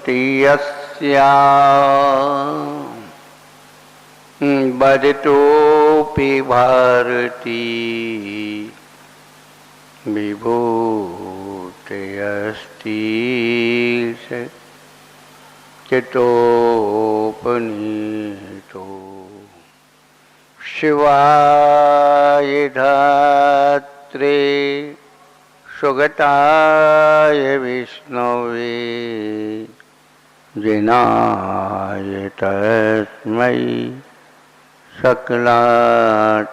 यस्या बदितोऽपि भारती विभूतिरस्ति चितोपनीतो शिवाय धात्रे सुगताय विष्णवे जिनाय तस्मै सकलात्मने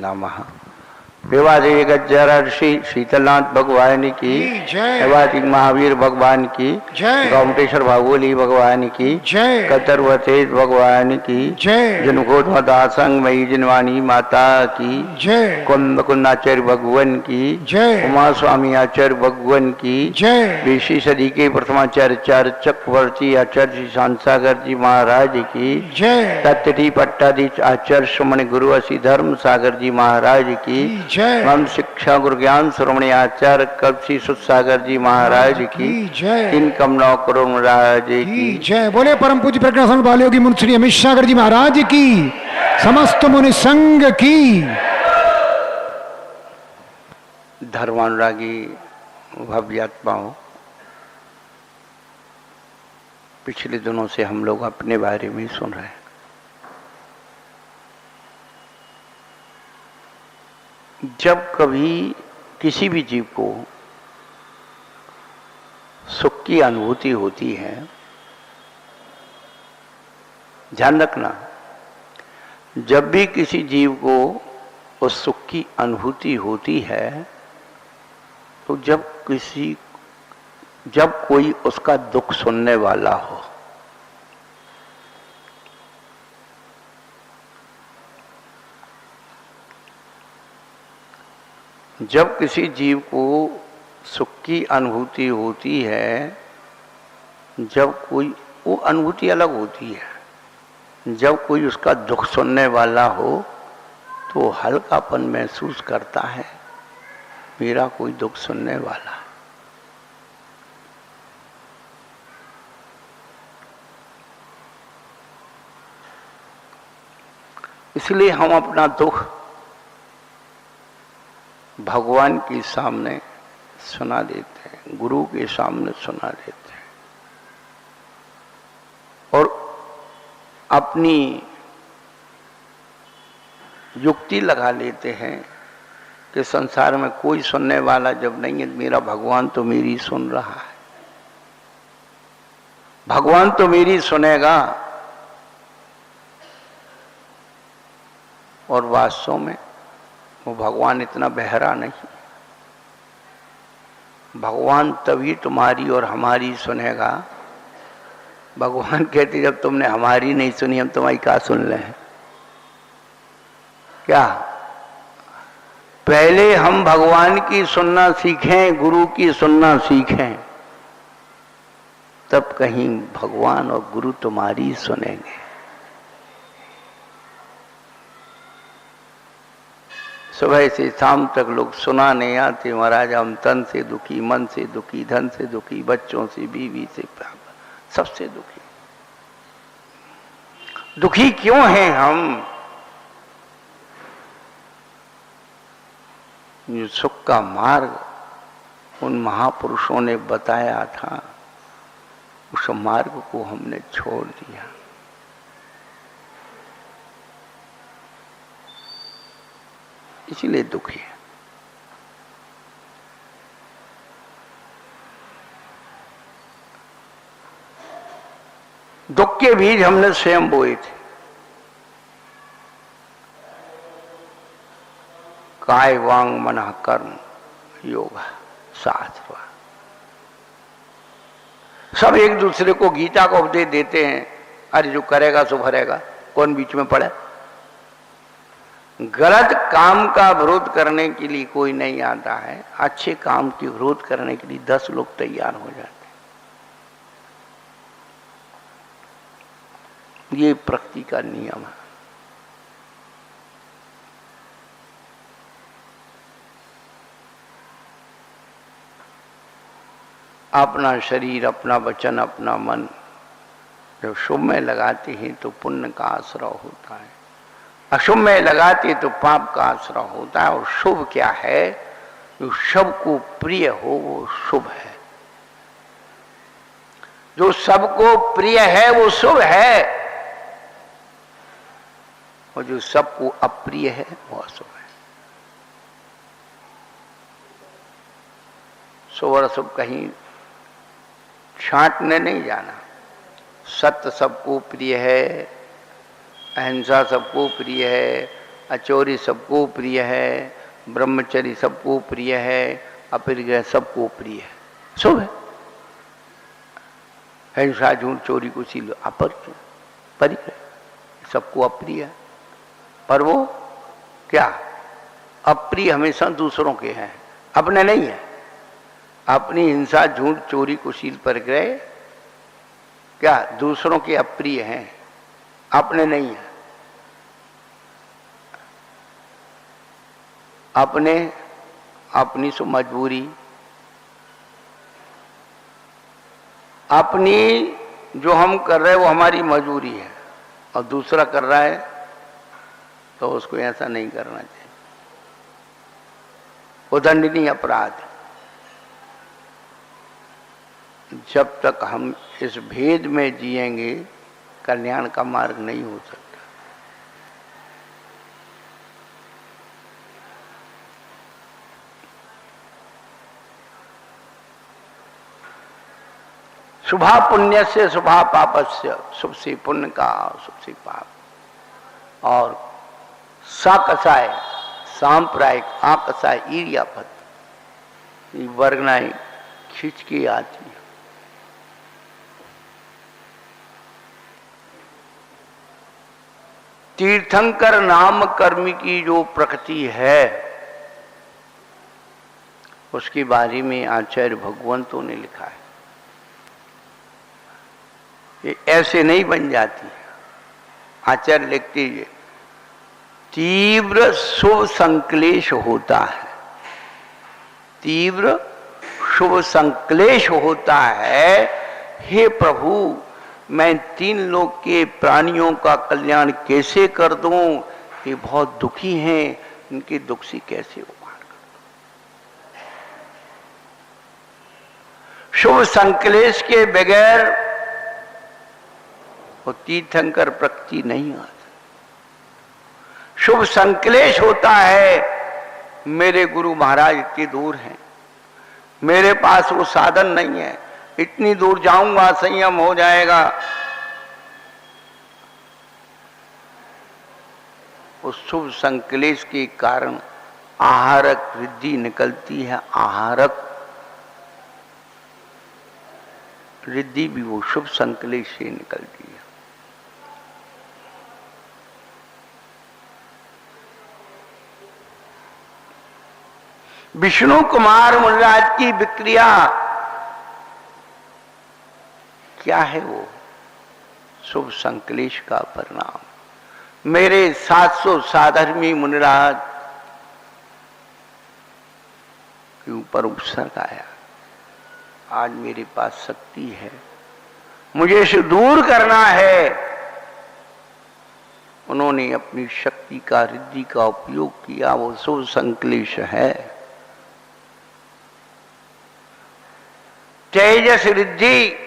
नमः। देवादेवी गज्जर ऋषि शीतलनाथ भगवान की जय, देवादिक महावीर भगवान की जय, गौमटेश्वर भागोली भगवान की जय, कतरवतेज भगवान की जय, जनकोटमदासंग मई जिनवाणी माता की जय, कुंद कुंदाचार्य भगवान की जय, उमा स्वामी आचार्य भगवान की जय, बीसी सदी के प्रथमाचार्य चक्रवर्ती आचार्य श्री शांतसागर जी महाराज की जय, तत्ठी पट्टाधीश आचार्य श्रमण गुरु असी धर्म सागर जी महाराज की हम शिक्षा गुरु ज्ञान श्रोमणी आचार्य कल्पसी सुसागर जी महाराज की जय, इन कमलाओं करोड़ महाराज की जय। बोले परम पूज्य प्रज्ञा स्वामी बालयोगी मुनि श्री अमित सागर जी महाराज की, समस्त मुनि संघ की। धर्मानुरागी भव्यात्माओं, पिछले दिनों से हम लोग अपने बारे में सुन रहे हैं। जब कभी किसी भी जीव को सुख की अनुभूति होती है, ध्यान रखना, जब भी किसी जीव को उस सुख की अनुभूति होती है तो जब कोई उसका दुख सुनने वाला हो, जब किसी जीव को सुख की अनुभूति होती है, जब कोई, वो अनुभूति अलग होती है, जब कोई उसका दुख सुनने वाला हो तो हल्कापन महसूस करता है, मेरा कोई दुख सुनने वाला है। इसलिए हम अपना दुख भगवान के सामने सुना देते हैं, गुरु के सामने सुना देते हैं और अपनी युक्ति लगा लेते हैं कि संसार में कोई सुनने वाला जब नहीं है, मेरा भगवान तो मेरी सुन रहा है, भगवान तो मेरी सुनेगा। और वास्तव में वो भगवान इतना बहरा नहीं, भगवान तभी तुम्हारी और हमारी सुनेगा। भगवान कहते जब तुमने हमारी नहीं सुनी, हम तुम्हारी क्या सुन ले? क्या पहले हम भगवान की सुनना सीखें, गुरु की सुनना सीखें, तब कहीं भगवान और गुरु तुम्हारी सुनेंगे। सुबह से शाम तक लोग सुनाने आते, महाराज हम तन से दुखी, मन से दुखी, धन से दुखी, बच्चों से, बीवी से, सबसे दुखी। दुखी क्यों हैं हम? जो सुख का मार्ग उन महापुरुषों ने बताया था, उस मार्ग को हमने छोड़ दिया। इसीलिए दुखी है। दुख के बीज हमने स्वयं बोए थे। काय वांग मन कर्म योग शास्त्र, सब एक दूसरे को गीता का उपदेश देते हैं, अरे जो करेगा सो भरेगा, कौन बीच में पड़े। गलत काम का विरोध करने के लिए कोई नहीं आता है, अच्छे काम की विरोध करने के लिए 10 लोग तैयार हो जाते हैं। ये प्रकृति का नियम है। अपना शरीर, अपना वचन, अपना मन जब शुभ में लगाते हैं तो पुण्य का आश्रय होता है, अशुभ में लगाते तो पाप का आश्रय होता है। और शुभ क्या है? जो सबको प्रिय हो वो शुभ है, जो सबको प्रिय है वो शुभ है, और जो सबको अप्रिय है वो अशुभ है। शुभ और अशुभ कहीं छांटने नहीं जाना। सत्य सबको प्रिय है, अहिंसा सबको प्रिय है, अचोरी सबको प्रिय है, ब्रह्मचर्य सबको प्रिय है, अपरिग्रह सबको प्रिय है, शुभ है। हिंसा, झूठ, चोरी, कुशील, परिग्रह सबको अप्रिय है। पर वो क्या? अप्रिय हमेशा दूसरों के हैं, अपने नहीं है। अपनी हिंसा, झूठ, चोरी, कुशील, परिग्रह क्या दूसरों के अप्रिय हैं, अपने नहीं है। अपने अपनी सो मजबूरी, अपनी जो हम कर रहे हैं वो हमारी मजबूरी है, और दूसरा कर रहा है तो उसको ऐसा नहीं करना चाहिए, वो दंडनीय अपराध है। जब तक हम इस भेद में जिएंगे कल्याण का मार्ग नहीं हो सकता। शुभा पुण्य से शुभा पापस्य, शुभ से पुण्य का, शुभ से पाप। और साकसाय सांप्रदायिक, आकसाय ईर्यापत, वर्गनाएं खींच के आती है। तीर्थंकर नाम कर्मी की जो प्रकृति है उसके बारे में आचार्य भगवंतों ने लिखा है। ये ऐसे नहीं बन जाती। आचार्य लिखते हैं तीव्र शुभ संक्लेश होता है, तीव्र शुभ संक्लेश होता है। हे प्रभु, मैं तीन लोक के प्राणियों का कल्याण कैसे कर दूं? ये बहुत दुखी हैं, इनके दुख से कैसे उबार कर दूं? शुभ संक्लेश के बगैर वो तीर्थंकर प्रकृति नहीं आती। शुभ संक्लेश होता है, मेरे गुरु महाराज इतनी दूर हैं, मेरे पास वो साधन नहीं है, इतनी दूर जाऊंगा संयम हो जाएगा। उस शुभ संक्लेश के कारण आहारक रिद्धि निकलती है। आहारक रिद्धि भी वो शुभ संक्लेश से निकलती है। विष्णु कुमार मुनिराज की विक्रिया क्या है? वो शुभ संक्लेश का परिणाम। मेरे 700 साधर्मी मुनिराज के ऊपर उपसर्ग आया। आज मेरे पास शक्ति है, मुझे इसे दूर करना है। उन्होंने अपनी शक्ति का, रिद्धि का उपयोग किया। वो शुभ संक्लेश है। तेजस रिद्धि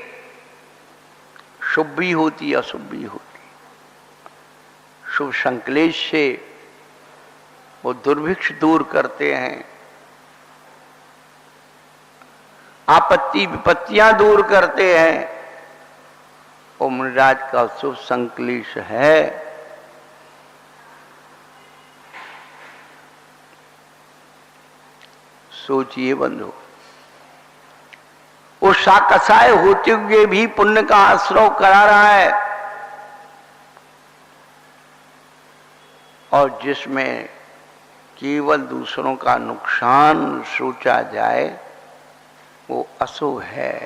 शुभ भी होती, अशुभ भी होती। शुभ संक्लेश से वो दुर्भिक्ष दूर करते हैं, आपत्ति विपत्तियां दूर करते हैं। वो मुनिराज का शुभ संक्लेश है। सोचिए बंधु, वो साकसाय होते हुए भी पुण्य का आश्रय करा रहा है, और जिसमें केवल दूसरों का नुकसान सोचा जाए वो अशुभ है।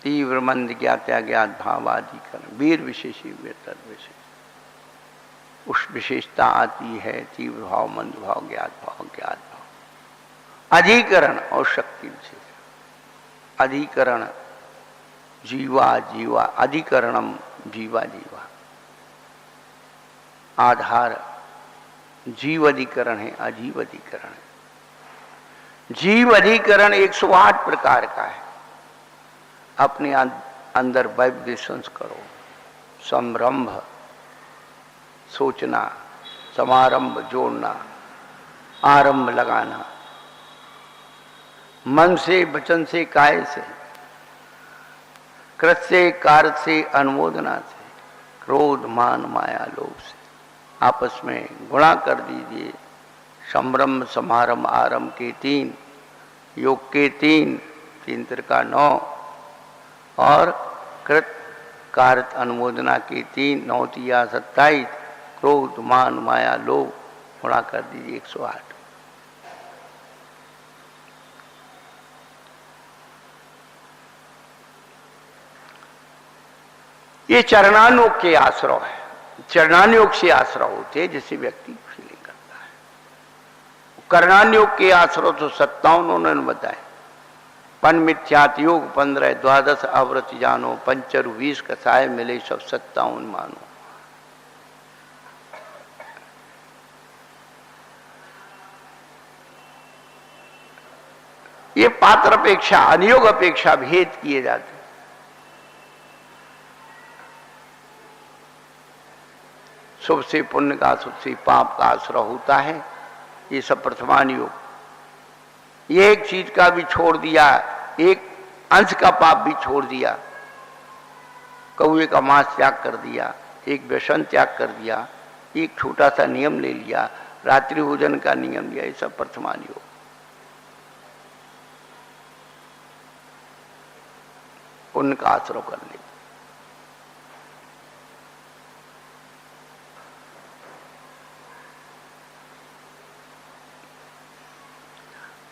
तीव्र मंद ज्ञात्या ज्ञात भाव आदि कर वीर विशेषी वीर तद विशेष। उस विशेषता आती है तीव्र भाव, मंद भाव, ज्ञात भाव, ज्ञात भाव। अधिकरण और शक्ति विशेष। अधिकरण जीवा जीवा, अधिकरणम जीवा जीवा। आधार जीव अधिकरण है, अजीव अधिकरण है। जीव अधिकरण 108 प्रकार का है। अपने अंदर वाइब्रेशंस करो, संरंभ, सोचना, समारंभ जोड़ना, आरंभ लगाना, मन से, वचन से, काय से, कृत से, कार्य से, अनुमोदना से, क्रोध, मान, माया, लोभ से आपस में गुणा कर दीजिए। संरंभ, समारंभ, आरंभ के 3, योग के 3, 3 त्रिका 9 और कृत कार्य अनुमोदना के 3, 9 तिया 27, क्रोध, मान, माया, लोभ गुणा कर दीजिए 108। ये चरणानुयोग के आश्रव है। चरणानुयोग से आश्रव होते हैं जिसे व्यक्ति फीलिंग करता है। कर्णानुयोग के आश्रव तो 57 उन्होंने बताए। पन मिथ्यात योग 15, 12 अव्रत जानो, पंचरु 20 कसाय मिले सब 57 मानो। ये पात्र अपेक्षा, अनियोग अपेक्षा भेद किए जाते। शुभ से पुण्य का, शुभ से पाप का आश्रय होता है। ये सब प्रथमानुयोग। ये एक चीज का भी छोड़ दिया, एक अंश का पाप भी छोड़ दिया, कौए का मांस त्याग कर दिया, एक व्यसन त्याग कर दिया, एक छोटा सा नियम ले लिया, रात्रि भोजन का नियम लिया। ये सब प्रथमानुयोग। पुण्य का आश्रय करने।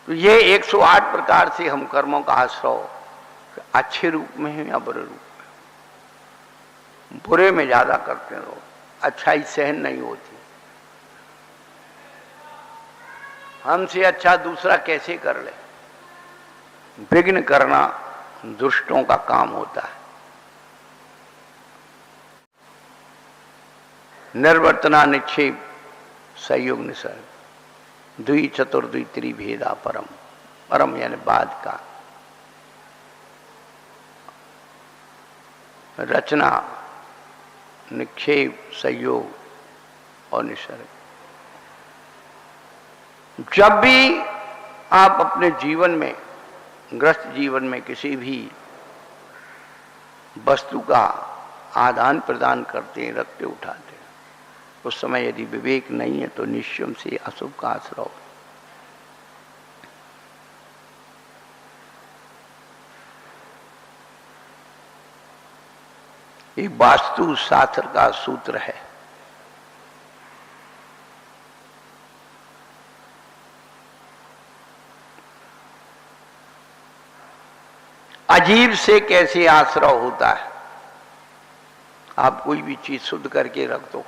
तो ये 108 प्रकार से हम कर्मों का आश्रय अच्छे रूप में है या बुरे रूप में। बुरे में ज्यादा करते हैं लोग, अच्छाई सहन नहीं होती। हमसे अच्छा दूसरा कैसे कर ले, विघ्न करना दुष्टों का काम होता है। निर्वर्तना निक्षेप संयोग निसर्ग, द्वि चतुर्द्वि त्रिभेदा परम। परम यानी बाद का। रचना, निक्षेप, संयोग और निसर्ग। जब भी आप अपने जीवन में, ग्रस्त जीवन में किसी भी वस्तु का आदान प्रदान करते हैं, रखते उठाते हैं, उस समय यदि विवेक नहीं है तो निश्चय से अशुभ का आश्रय। ये वास्तु शास्त्र का सूत्र है। अजीब से कैसे आश्रय होता है। आप कोई भी चीज शुद्ध करके रख दो,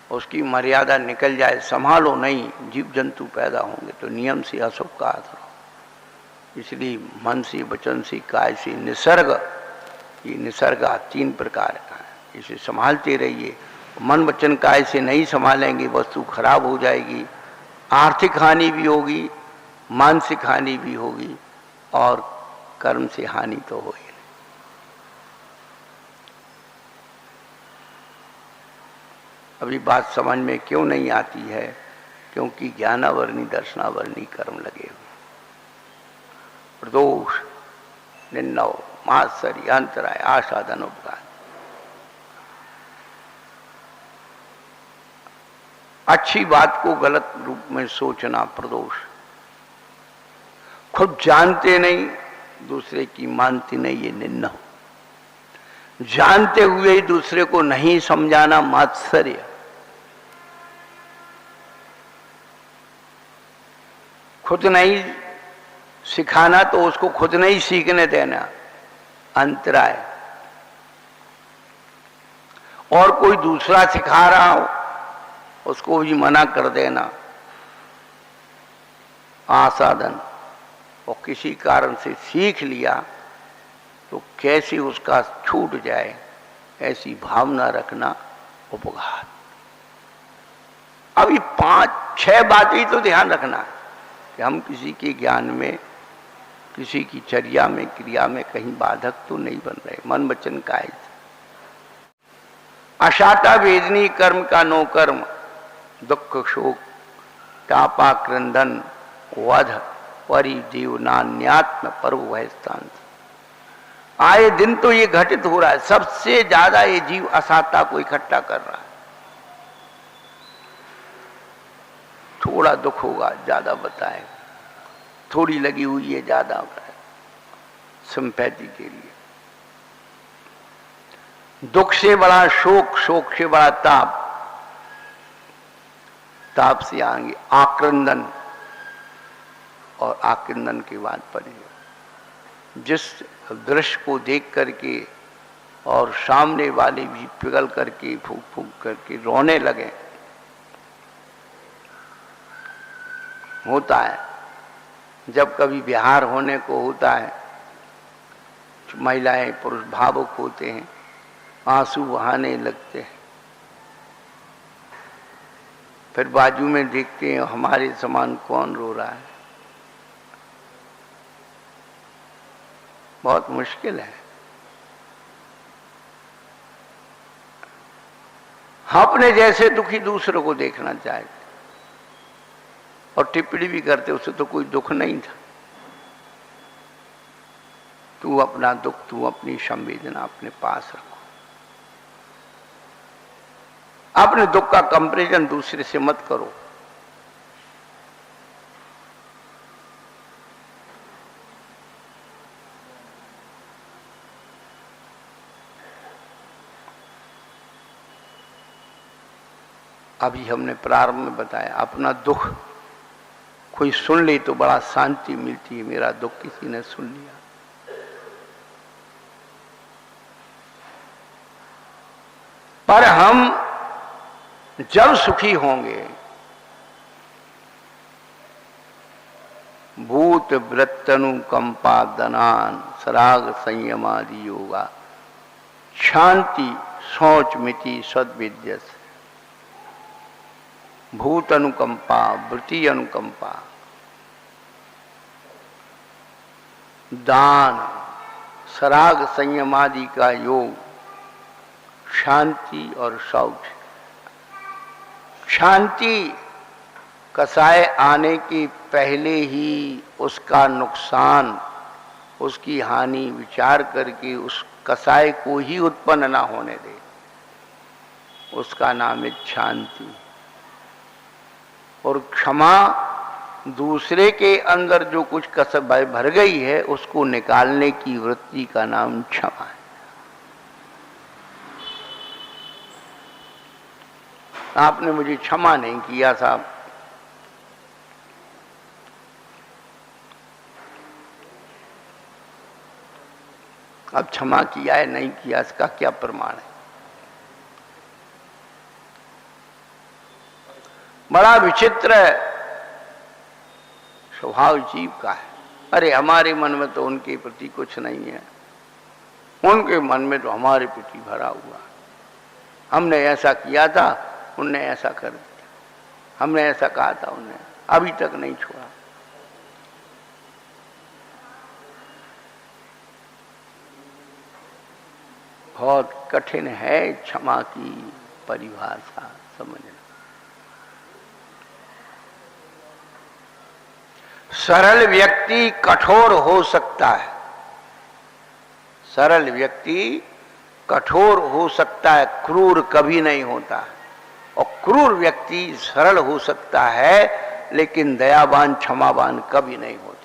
उसकी मर्यादा निकल जाए, संभालो नहीं, जीव जंतु पैदा होंगे तो नियम से अशुभ का आश्रय। इसलिए मन से, वचन से, काय से, निसर्ग, ये निसर्ग 3 प्रकार का है। इसे संभालते रहिए। मन वचन काय से नहीं संभालेंगे, वस्तु खराब हो जाएगी, आर्थिक हानि भी होगी, मानसिक हानि भी होगी और कर्म से हानि तो होगी। अभी बात समझ में क्यों नहीं आती है? क्योंकि ज्ञानावरणी दर्शनावरणी कर्म लगे हुए। प्रदोष, निन्नव, मात्सर्य, अंतराय, आसाधन, उपकार। अच्छी बात को गलत रूप में सोचना प्रदोष। खुद जानते नहीं, दूसरे की मानती नहीं, ये निन्ना। जानते हुए ही दूसरे को नहीं समझाना मात्सर्य। खुद नहीं सिखाना तो उसको खुद नहीं सीखने देना, अंतराय। और कोई दूसरा सिखा रहा हो उसको भी मना कर देना आसादन, और किसी कारण से सीख लिया तो कैसे उसका छूट जाए ऐसी भावना रखना उपघात। अभी 5-6 बातें तो ध्यान रखना है कि हम किसी के ज्ञान में, किसी की चर्या में, क्रिया में कहीं बाधक तो नहीं बन रहे, मन वचन काय से। अशाता वेदनी कर्म का नो कर्म, दुख शोक तापा क्रंदन वध परिजीव नान्यात्म पर्व वह स्थान। आए दिन तो ये घटित हो रहा है, सबसे ज्यादा ये जीव असाता को इकट्ठा कर रहा है। थोड़ा दुख होगा ज्यादा बताएगा, थोड़ी लगी हुई है ज्यादा सिंपैथी के लिए। दुख से बड़ा शोक, शोक से बड़ा ताप, ताप से आएंगे आक्रंदन, और आक्रंदन के बाद पड़ेगा। जिस दृश्य को देख करके और सामने वाले भी पिघल करके फूक फूक करके रोने लगे, होता है जब कभी विहार होने को होता है, महिलाएं पुरुष भावुक होते हैं, आंसू बहाने लगते हैं, फिर बाजू में देखते हैं हमारे समान कौन रो रहा है। बहुत मुश्किल है। अपने जैसे दुखी दूसरों को देखना चाहते और टिप्पणी भी करते, उसे तो कोई दुख नहीं था। तू अपना दुख, तू अपनी संवेदना अपने पास रखो, अपने दुख का कंपैरिजन दूसरे से मत करो। अभी हमने प्रारंभ में बताया, अपना दुख कोई सुन ले तो बड़ा शांति मिलती है। मेरा दुख किसी ने सुन लिया, पर हम जब सुखी होंगे, भूत वृत्तनु कंपा दनान सराग संयमादि योगा शांति सोच मिति सद्विद्यस। भूत अनुकंपा, वृत्ति अनुकंपा, दान, सराग संयमादि का योग, शांति और शौच। शांति कसाय आने के पहले ही उसका नुकसान, उसकी हानि विचार करके उस कसाय को ही उत्पन्न ना होने दे, उसका नाम है शांति। और क्षमा, दूसरे के अंदर जो कुछ कसर भर गई है उसको निकालने की वृत्ति का नाम क्षमा है। आपने मुझे क्षमा नहीं किया साहब, अब क्षमा किया है नहीं किया इसका क्या प्रमाण है? बड़ा विचित्र स्वभाव जीव का है। अरे हमारे मन में तो उनके प्रति कुछ नहीं है, उनके मन में तो हमारे प्रति भरा हुआ। हमने ऐसा किया था, उनने ऐसा कर दिया, हमने ऐसा कहा था, उनने अभी तक नहीं छोड़ा। बहुत कठिन है क्षमा की परिभाषा समझना। सरल व्यक्ति कठोर हो सकता है, सरल व्यक्ति कठोर हो सकता है, क्रूर कभी नहीं होता। और क्रूर व्यक्ति सरल हो सकता है लेकिन दयावान क्षमावान कभी नहीं होता।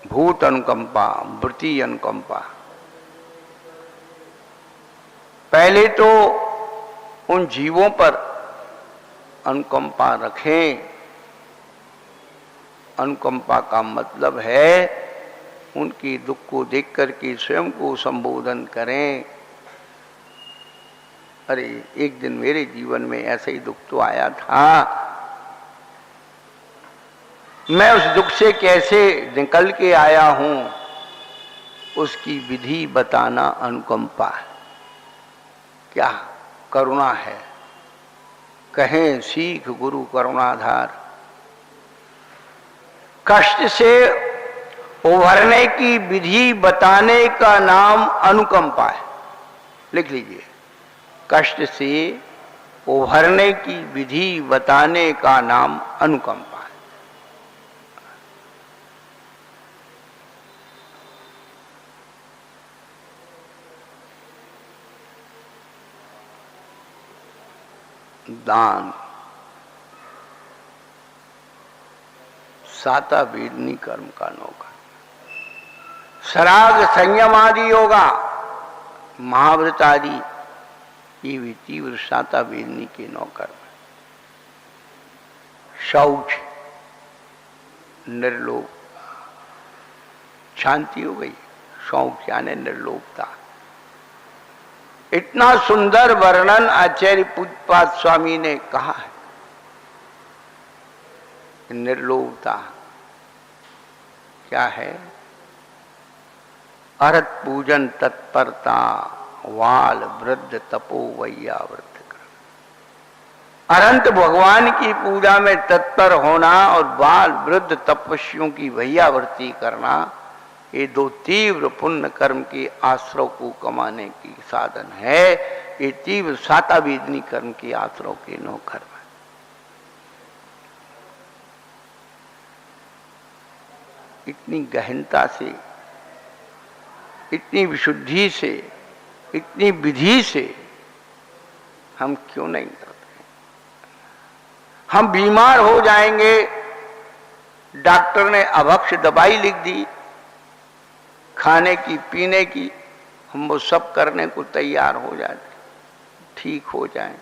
भूत अनुकंपा, वृत्ति अनुकंपा। पहले तो उन जीवों पर अनुकंपा रखें। अनुकंपा का मतलब है उनकी दुख को देख करके स्वयं को संबोधन करें। अरे एक दिन मेरे जीवन में ऐसा ही दुख तो आया था, मैं उस दुख से कैसे निकल के आया हूं, उसकी विधि बताना अनुकंपा है। क्या करुणा है। कहें सीख गुरु करुणाधार। कष्ट से उभरने की विधि बताने का नाम अनुकंपा है। लिख लीजिए, कष्ट से उभरने की विधि बताने का नाम अनुकंपा है। दान, साता वेदनी कर्म का नौकर, सराग संयम आदि योगा, महाव्रत आदि, ये भी तीव्र साता वेदनी के नौकर। शौच, निर्लोभ, शांति हो गई। शौच यानी निर्लोभता। इतना सुंदर वर्णन आचार्य पूज्यपाद स्वामी ने कहा है। निर्लोभता क्या है? अरत पूजन तत्परता, वाल वृद्ध तपो वैयावृत कर। अनंत भगवान की पूजा में तत्पर होना और बाल वृद्ध तपस्वियों की वैयावृत्ति करना, ये दो तीव्र पुण्य कर्म के आश्रव को कमाने की साधन है। ये तीव्र साता वेदनी कर्म के आश्रव के नौकर है। इतनी गहनता से, इतनी विशुद्धि से, इतनी विधि से हम क्यों नहीं करते? हम बीमार हो जाएंगे, डॉक्टर ने अभक्ष दवाई लिख दी, खाने की पीने की, हम वो सब करने को तैयार हो जाते, ठीक हो जाएं।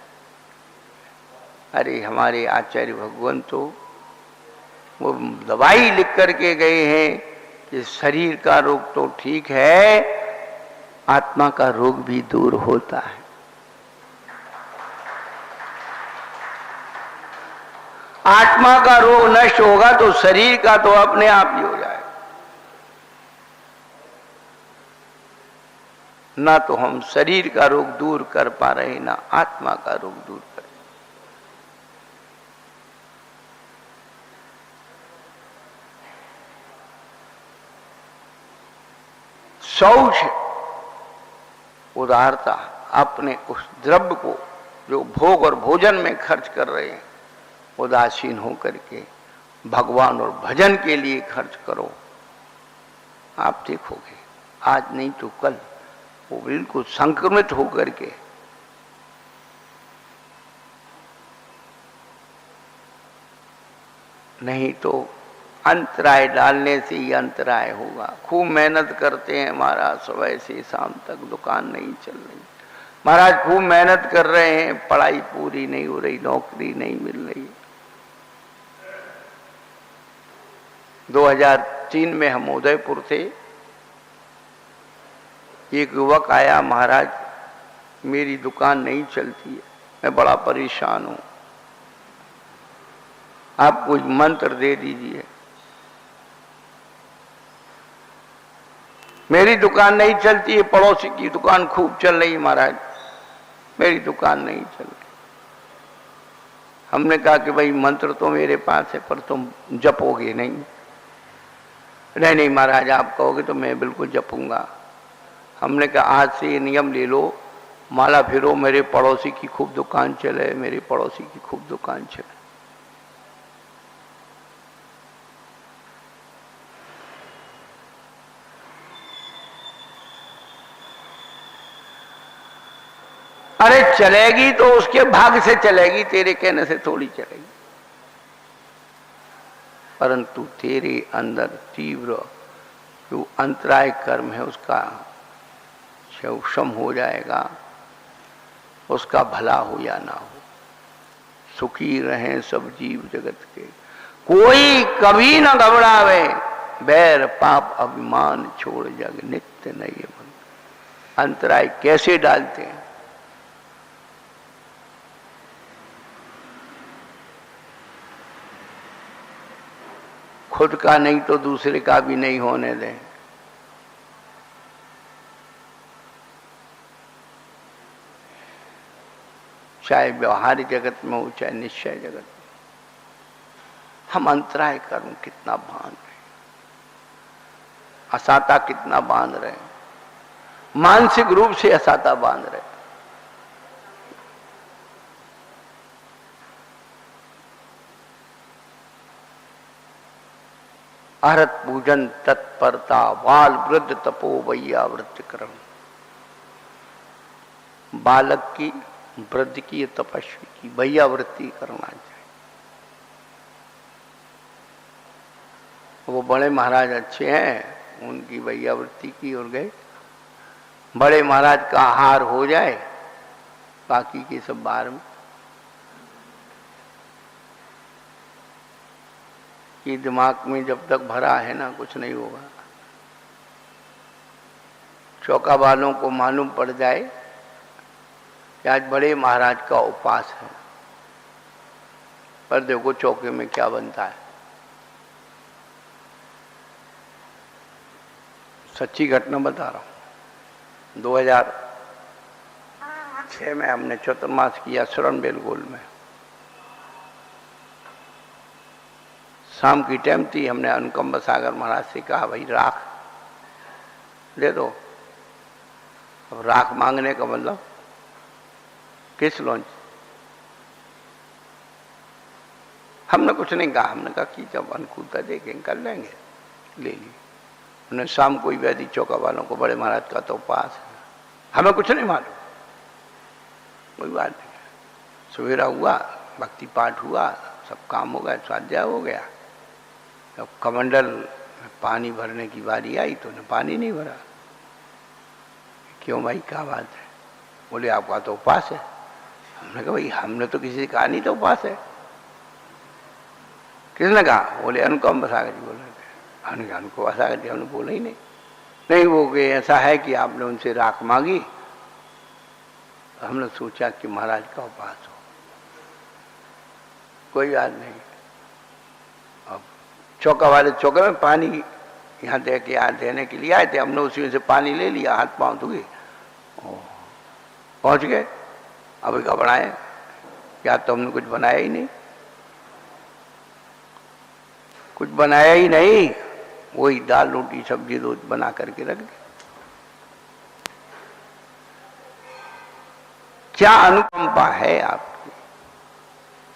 अरे हमारे आचार्य भगवान तो वो दवाई लिख करके गए हैं कि शरीर का रोग तो ठीक है, आत्मा का रोग भी दूर होता है। आत्मा का रोग नष्ट होगा तो शरीर का तो अपने आप ही हो जाएगा। ना तो हम शरीर का रोग दूर कर पा रहे, ना आत्मा का रोग दूर कर। शौच, उदारता, अपने उस द्रव्य को जो भोग और भोजन में खर्च कर रहे हैं, उदासीन होकर के भगवान और भजन के लिए खर्च करो। आप देखोगे आज नहीं तो कल वो बिल्कुल संक्रमित होकर के नहीं तो अंतराय डालने से ही अंतराय होगा। खूब मेहनत करते हैं महाराज, सुबह से शाम तक दुकान नहीं चल रही, महाराज खूब मेहनत कर रहे हैं, पढ़ाई पूरी नहीं हो रही, नौकरी नहीं मिल रही। 2003 में हम उदयपुर थे, एक युवक आया, महाराज मेरी दुकान नहीं चलती है, मैं बड़ा परेशान हूं, आप कोई मंत्र दे दीजिए। मेरी दुकान नहीं चलती है, पड़ोसी की दुकान खूब चल रही महाराज, मेरी दुकान नहीं चल रही। हमने कहा कि भाई मंत्र तो मेरे पास है पर तुम जपोगे नहीं। नहीं महाराज आप कहोगे तो मैं बिल्कुल जपूंगा। हमने कहा आज से ये नियम ले लो, माला फिरो, मेरे पड़ोसी की खूब दुकान चले, मेरे पड़ोसी की खूब दुकान चले। अरे चलेगी तो उसके भाग्य से चलेगी, तेरे कहने से थोड़ी चलेगी। परंतु तेरे अंदर तीव्र जो अंतराय कर्म है उसका क्षम हो जाएगा, उसका भला हो या ना हो। सुखी रहें सब जीव जगत के। कोई कभी न घबरावे, बैर पाप अभिमान छोड़ जग नित्य नहीं मन। अंतराय कैसे डालते हैं? खुद का नहीं तो दूसरे का भी नहीं होने दें। चाहे व्यवहारिक जगत में हो चाहे निश्चय जगत में, हम अंतराय कर्म कितना बांध रहे, असाता कितना बांध रहे, मानसिक रूप से असाता बांध रहे। अरत पूजन तत्परता बाल वृद्ध तपो वैयावृत्ति कर्म। बालक की, वृद्ध की, तपस्वी की वैयावृत्ति करना चाहिए। वो बड़े महाराज अच्छे हैं, उनकी वैयावृत्ति की और गए। बड़े महाराज का आहार हो जाए, बाकी के सब बाहर में। कि दिमाग में जब तक भरा है ना, कुछ नहीं होगा। चौका वालों को मालूम पड़ जाए कि आज बड़े महाराज का उपवास है, पर देखो चौके में क्या बनता है। सच्ची घटना बता रहा हूं। 2006 में हमने चतुर्मास किया शरण बेलगोल में। शाम की टाइम थी, हमने अनुकंप सागर महाराज से कहा भाई राख दे दो। अब राख मांगने का मतलब किस लॉन्च? हमने कुछ नहीं कहा, हमने कहा कि जब अनुकूलता देखेंगे कर लेंगे, ले ली। उन्हें शाम को ही वैदी चौका वालों को बड़े महाराज का तो उपवास है, हमें कुछ नहीं मालूम, कोई बात नहीं। सवेरा हुआ, भक्ति पाठ हुआ, सब काम हो गया, स्वाध्याय हो गया। जब कमंडल में पानी भरने की बारी आई तो उन्हें पानी नहीं भरा। क्यों भाई, क्या बात है? बोले आपका तो उपवास है। हमने कहा भाई हमने तो किसी से कहा नहीं तो उपवास है। किसने कहा? बोले अनुकंप सागर जी बोल रहे थे। अनुकंप सागर जी हमने बोला ही नहीं। नहीं वो कि ऐसा है कि आपने उनसे राख मांगी, हमने सोचा कि महाराज का उपवास हो। कोई बात नहीं। अब चौका वाले चौके में पानी यहाँ दे के यहाँ देने के लिए आए थे, हमने उसी में से पानी ले लिया, हाथ पांव धोए, पहुंच गए। अभी घबराए, क्या तो हमने कुछ बनाया ही नहीं, कुछ बनाया ही नहीं, वही दाल रोटी सब्जी रोज बना करके रख दी। क्या अनुकंपा है आपकी,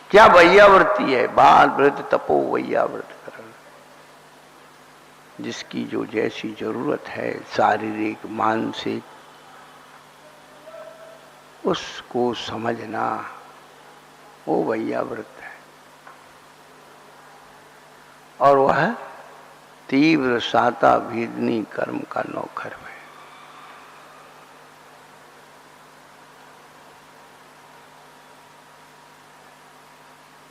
क्या वैयावृत्ति है? बाल वृद्ध तपो वैयावृत्ति करण। जिसकी जो जैसी जरूरत है शारीरिक मानसिक, उसको समझना, वो वैयावृत्त है। और वह तीव्र साता भेदनी कर्म का नौकर है।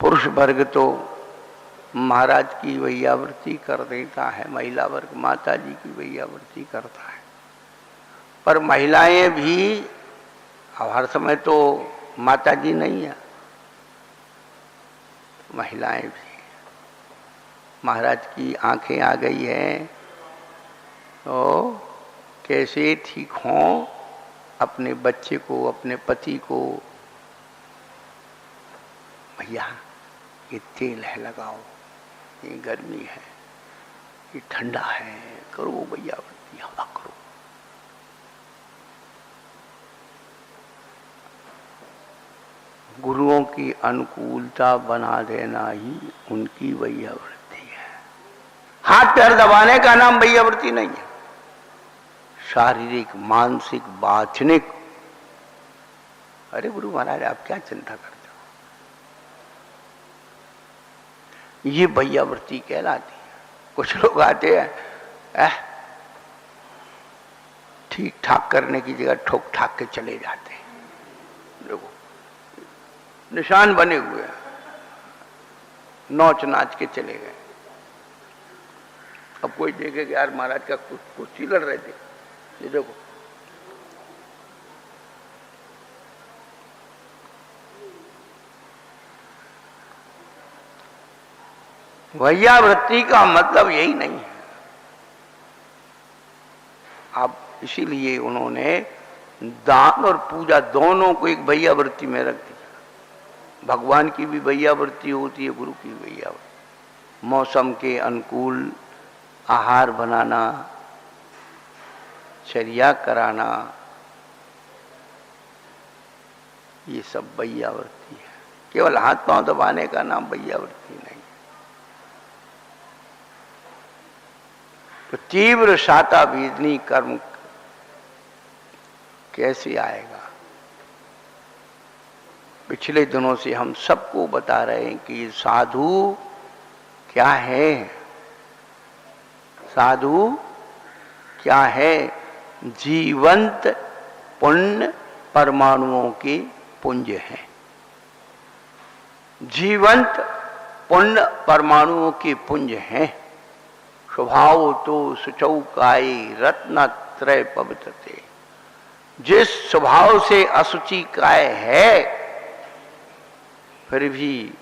पुरुष वर्ग तो महाराज की वैयावृत्ति कर देता है, महिला वर्ग माता जी की वैयावृत्ति करता है। पर महिलाएं भी, अब हर समय तो माता जी नहीं है, महिलाएं भी। महाराज की आंखें आ गई हैं तो कैसे ठीक हों, अपने बच्चे को, अपने पति को, भैया ये तेल है लगाओ, ये गर्मी है, ये ठंडा है, करो भैया हवा करो। गुरुओं की अनुकूलता बना देना ही उनकी वैयावृत्ति है। हाथ पैर दबाने का नाम वैयावृत्ति नहीं है। शारीरिक मानसिक वाचनिक, अरे गुरु महाराज आप क्या चिंता करते हो, ये वैयावृत्ति कहलाती है। कुछ लोग आते हैं ठीक ठाक करने की जगह ठोक ठाक के चले जाते हैं। देखो निशान बने हुए हैं। नौच नाच के चले गए। अब कोई देखे कि यार महाराज का कुश्ती लड़ रहे थे, ये देखो वैयावृत्ति का मतलब यही नहीं है। अब इसीलिए उन्होंने दान और पूजा दोनों को एक वैयावृत्ति में रख दिया। भगवान की भी वैयावृत्ति होती है, गुरु की भी वैयावृत्ति। मौसम के अनुकूल आहार बनाना, चर्या कराना, ये सब वैयावृत्ति है। केवल हाथ पांव दबाने का नाम वैयावृत्ति नहीं। तो तीव्र शाता वेदनी कर्म कैसे आएगा? पिछले दिनों से हम सबको बता रहे हैं कि साधु क्या है। साधु क्या है? जीवंत पुण्य परमाणुओं के पुंज हैं। जीवंत पुण्य परमाणुओं के पुंज हैं। स्वभाव तो सुचौकाई रत्न त्रय पवित्रते। जिस स्वभाव से असुचि काय है, फिर भी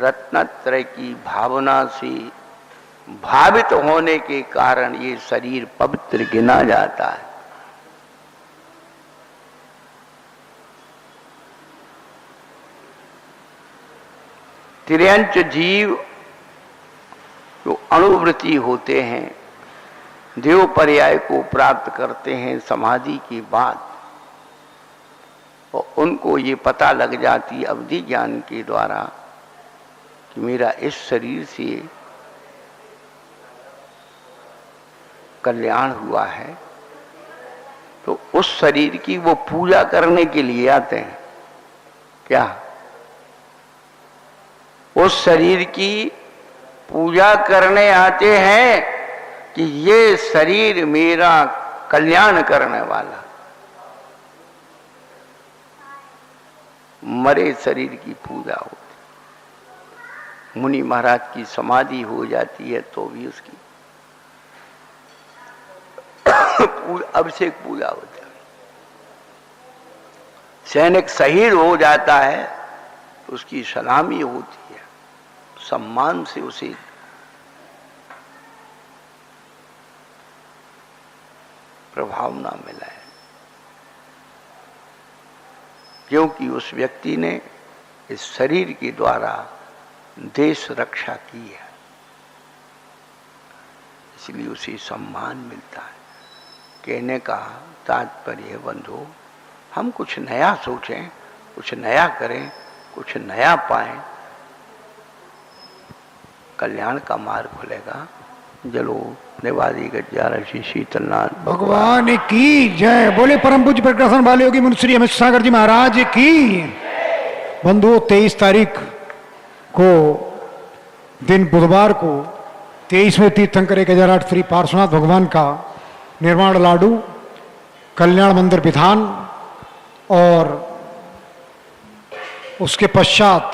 रत्नत्रय की भावना से भावित होने के कारण ये शरीर पवित्र गिना जाता है। तिर्यंच जीव जो अणुवृत्ति होते हैं, देव पर्याय को प्राप्त करते हैं समाधि के बाद, और उनको ये पता लग जाती अवधि ज्ञान के द्वारा कि मेरा इस शरीर से कल्याण हुआ है, तो उस शरीर की वो पूजा करने के लिए आते हैं। क्या? उस शरीर की पूजा करने आते हैं कि ये शरीर मेरा कल्याण करने वाला। मरे शरीर की पूजा होती। मुनि महाराज की समाधि हो जाती है तो भी उसकी अभिषेक पूजा होती है। सैनिक शहीद हो जाता है तो उसकी सलामी होती है, सम्मान से उसे प्रभावना मिला है, क्योंकि उस व्यक्ति ने इस शरीर के द्वारा देश रक्षा की है, इसलिए उसे सम्मान मिलता है। कहने का तात्पर्य बंधु, हम कुछ नया सोचें, कुछ नया करें, कुछ नया पाएं, कल्याण का मार्ग खुलेगा। जलो निवादी गज्जा ऋषि शीतलनाथ भगवान की जय। बोले परम पूज्य प्रकाशन वाले योगी मुनि श्री अमित सागर जी महाराज की। बंधुओं, 23 तारीख को दिन बुधवार को 23वें तीर्थंकर 1008 श्री पार्श्वनाथ भगवान का निर्माण लाडू कल्याण मंदिर विधान, और उसके पश्चात